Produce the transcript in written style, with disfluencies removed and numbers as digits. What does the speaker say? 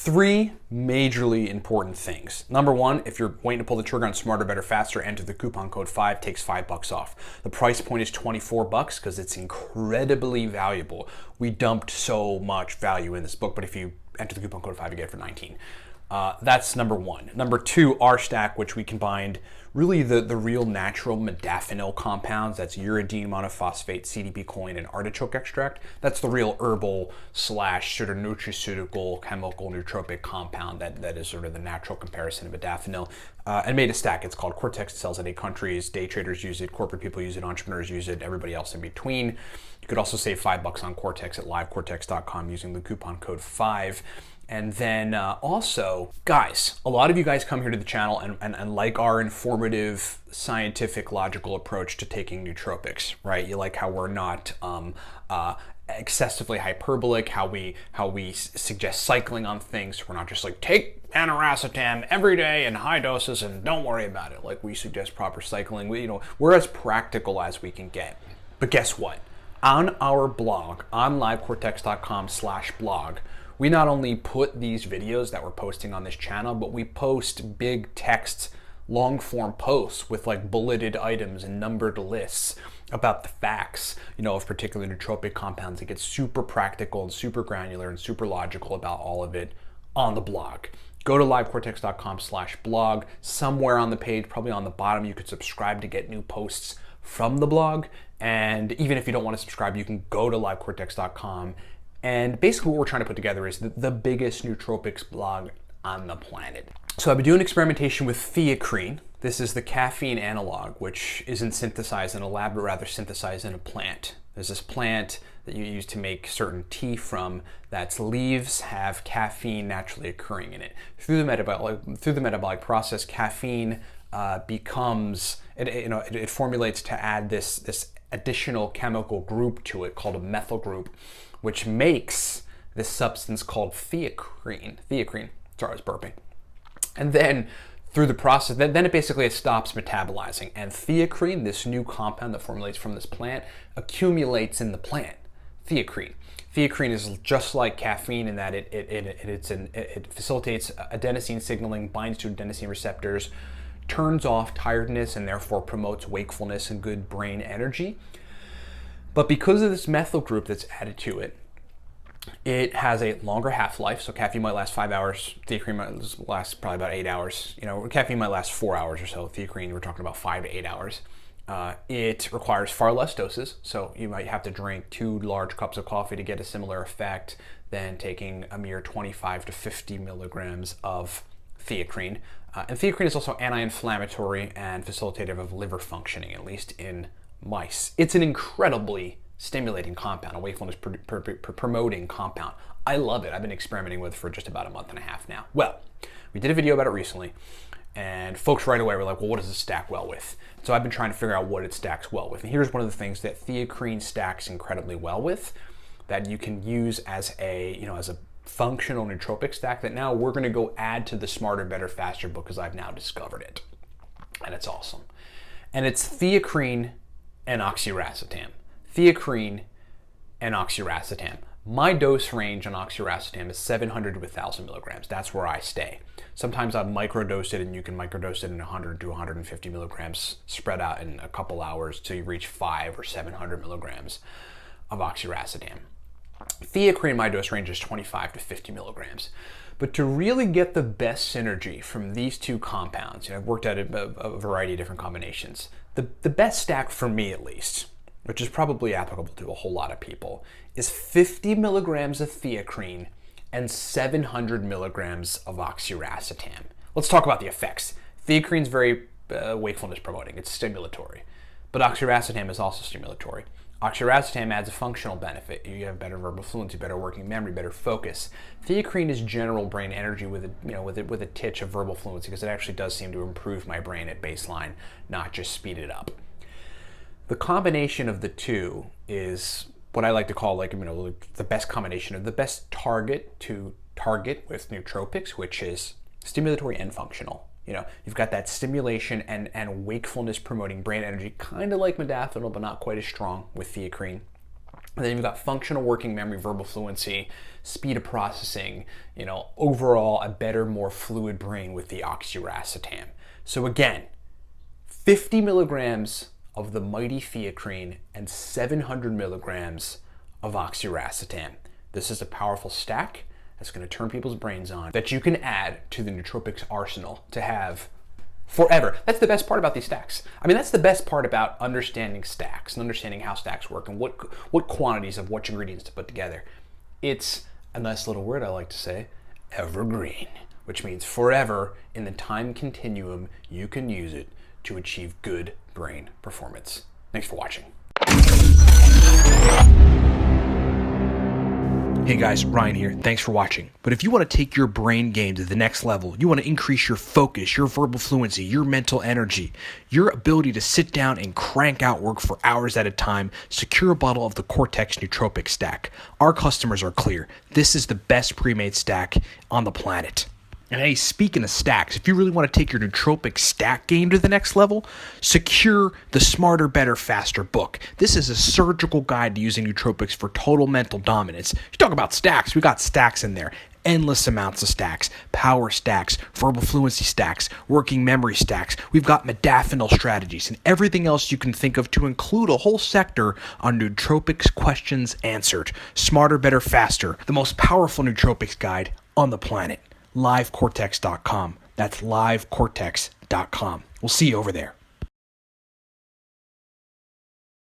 Three majorly important things. Number one, if you're waiting to pull the trigger on Smarter, Better, Faster, enter the coupon code 5, takes $5 off. The price point is $24 because it's incredibly valuable. We dumped so much value in this book, but if you enter the coupon code 5, you get it for 19. That's number one. Number two, our stack, which we combined really the real natural modafinil compounds. That's uridine monophosphate, CDP choline, and artichoke extract. That's the real herbal / sort of nutraceutical chemical nootropic compound that is sort of the natural comparison of modafinil. And made a stack. It's called Cortex. It sells in 8 countries. Day traders use it, corporate people use it, entrepreneurs use it, everybody else in between. You could also save $5 on Cortex at livecortex.com using the coupon code 5. And then also, guys, a lot of you guys come here to the channel and like our informative, scientific, logical approach to taking nootropics, right? You like how we're not excessively hyperbolic, how we suggest cycling on things. We're not just like, take Oxiracetam every day in high doses and don't worry about it. Like, we suggest proper cycling. We're as practical as we can get. But guess what? On our blog, on livecortex.com/blog, we not only put these videos that we're posting on this channel, but we post big text, long form posts with like bulleted items and numbered lists about the facts, of particular nootropic compounds. It gets super practical and super granular and super logical about all of it on the blog. Go to livecortex.com/blog. Somewhere on the page, probably on the bottom, you could subscribe to get new posts from the blog. And even if you don't want to subscribe, you can go to livecortex.com. And basically what we're trying to put together is the biggest nootropics blog on the planet. So I've been doing experimentation with Theacrine. This is the caffeine analog, which isn't synthesized in a lab, but rather synthesized in a plant. There's this plant that you use to make certain tea from that's leaves have caffeine naturally occurring in it. Through the metabolic process, caffeine it formulates to add this additional chemical group to it called a methyl group, which makes this substance called theacrine. Sorry, I was burping. And then through the process, then it stops metabolizing. And theacrine, this new compound that formulates from this plant, accumulates in the plant. Theacrine. Theacrine is just like caffeine in that it facilitates adenosine signaling, binds to adenosine receptors, turns off tiredness, and therefore promotes wakefulness and good brain energy. But because of this methyl group that's added to it, it has a longer half-life. So caffeine might last 5 hours. Theacrine might last probably about 8 hours. Caffeine might last 4 hours or so. Theacrine, we're talking about 5 to 8 hours. It requires far less doses. So you might have to drink 2 large cups of coffee to get a similar effect than taking a mere 25 to 50 milligrams of theacrine. And theacrine is also anti-inflammatory and facilitative of liver functioning, at least in mice. It's an incredibly stimulating compound, a wakefulness promoting compound. I love it. I've been experimenting with it for just about a month and a half now. Well, we did a video about it recently, and folks right away were like, well, what does it stack well with? So I've been trying to figure out what it stacks well with. And here's one of the things that theacrine stacks incredibly well with, that you can use as a functional nootropic stack that now we're going to go add to the Smarter, Better, Faster book because I've now discovered it. And it's awesome. And it's theacrine and oxiracetam. Theacrine and oxiracetam. My dose range on oxiracetam is 700 to 1,000 milligrams. That's where I stay. Sometimes I've microdosed it, and you can microdose it in 100 to 150 milligrams spread out in a couple hours till you reach 500 or 700 milligrams of oxiracetam. Theacrine, my dose range is 25 to 50 milligrams. But to really get the best synergy from these two compounds, I've worked at a variety of different combinations. The best stack for me, at least, which is probably applicable to a whole lot of people, is 50 milligrams of theacrine and 700 milligrams of oxiracetam. Let's talk about the effects. Theacrine is very wakefulness promoting. It's stimulatory. But oxiracetam is also stimulatory. Oxiracetam adds a functional benefit. You have better verbal fluency, better working memory, better focus. Theacrine is general brain energy with a titch of verbal fluency, because it actually does seem to improve my brain at baseline, not just speed it up. The combination of the two is what I like to call the best combination of the best target to target with nootropics, which is stimulatory and functional. You've got that stimulation and wakefulness promoting brain energy, kind of like modafinil, but not quite as strong with theacrine. And then you've got functional working memory, verbal fluency, speed of processing, overall a better, more fluid brain with the Oxiracetam. So again, 50 milligrams of the mighty Theacrine and 700 milligrams of Oxiracetam. This is a powerful stack that's going to turn people's brains on that you can add to the Nootropics arsenal to have forever. That's the best part about these stacks. I mean, that's the best part about understanding stacks and understanding how stacks work and what quantities of which ingredients to put together. It's a nice little word I like to say, evergreen, which means forever in the time continuum you can use it to achieve good brain performance. Thanks for watching. Hey guys, Ryan here. Thanks for watching. But if you want to take your brain game to the next level, you want to increase your focus, your verbal fluency, your mental energy, your ability to sit down and crank out work for hours at a time, secure a bottle of the Cortex Nootropic stack. Our customers are clear. This is the best pre-made stack on the planet. And hey, speaking of stacks, if you really want to take your nootropic stack game to the next level, secure the Smarter, Better, Faster book. This is a surgical guide to using nootropics for total mental dominance. You talk about stacks, we got stacks in there. Endless amounts of stacks, power stacks, verbal fluency stacks, working memory stacks. We've got modafinil strategies and everything else you can think of to include a whole sector on nootropics questions answered. Smarter, Better, Faster, the most powerful nootropics guide on the planet. livecortex.com. That's livecortex.com. We'll see you over there.